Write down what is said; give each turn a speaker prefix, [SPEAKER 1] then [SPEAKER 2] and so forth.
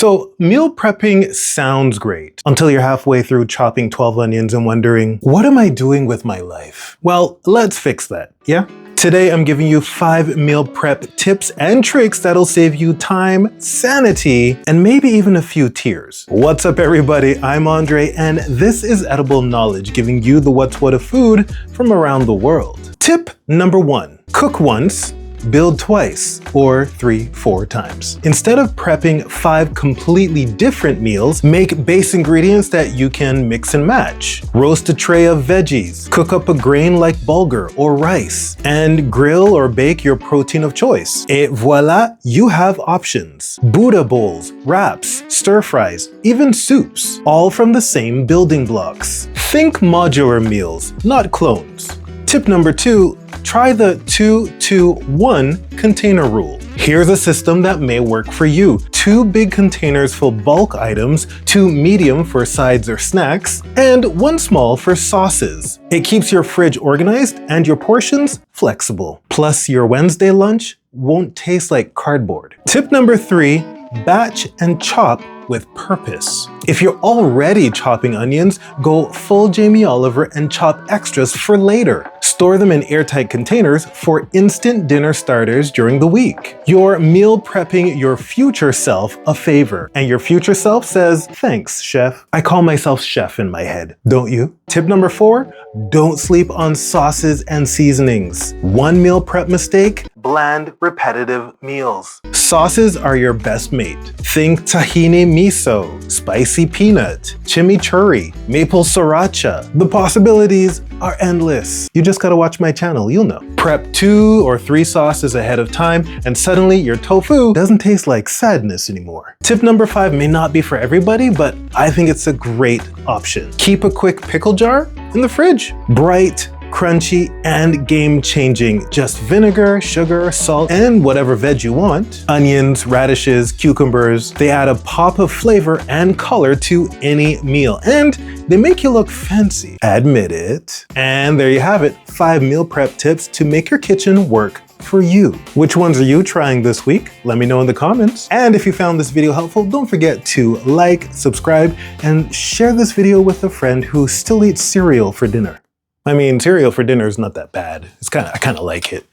[SPEAKER 1] So meal prepping sounds great until you're halfway through chopping 12 onions and wondering, what am I doing with my life? Well, let's fix that, yeah? Today, I'm giving you 5 meal prep tips and tricks that'll save you time, sanity, and maybe even a few tears. What's up, everybody? I'm Andre, and this is Edible Knowledge, giving you the what's what of food from around the world. Tip number 1, cook once, build twice, or 3-4 times. Instead of prepping 5 completely different meals, make base ingredients that you can mix and match. Roast a tray of veggies, cook up a grain like bulgur or rice, and grill or bake your protein of choice. Et voila, you have options. Buddha bowls, wraps, stir fries, even soups, all from the same building blocks. Think modular meals, not clones. Tip number 2, try the 2-2-1 container rule. Here's a system that may work for you. 2 big containers for bulk items, 2 medium for sides or snacks, and 1 small for sauces. It keeps your fridge organized and your portions flexible. Plus, your Wednesday lunch won't taste like cardboard. Tip number 3, batch and chop with purpose. If you're already chopping onions, go full Jamie Oliver and chop extras for later. Store them in airtight containers for instant dinner starters during the week. You're meal prepping your future self a favor, and your future self says, "Thanks, chef." I call myself chef in my head, don't you? Tip number 4, don't sleep on sauces and seasonings. One meal prep mistake, bland, repetitive meals. Sauces are your best mate. Think tahini miso, spicy peanut, chimichurri, maple sriracha. The possibilities are endless. You just gotta watch my channel, you'll know. Prep 2 or 3 sauces ahead of time, and suddenly your tofu doesn't taste like sadness anymore. Tip number 5 may not be for everybody, but I think it's a great option. Keep a quick pickle jar in the fridge. Bright, crunchy, and game-changing. Just vinegar, sugar, salt, and whatever veg you want. Onions, radishes, cucumbers, they add a pop of flavor and color to any meal, and they make you look fancy. Admit it. And there you have it, 5 meal prep tips to make your kitchen work for you. Which ones are you trying this week? Let me know in the comments. And if you found this video helpful, don't forget to like, subscribe, and share this video with a friend who still eats cereal for dinner. I mean, cereal for dinner is not that bad. I kind of like it.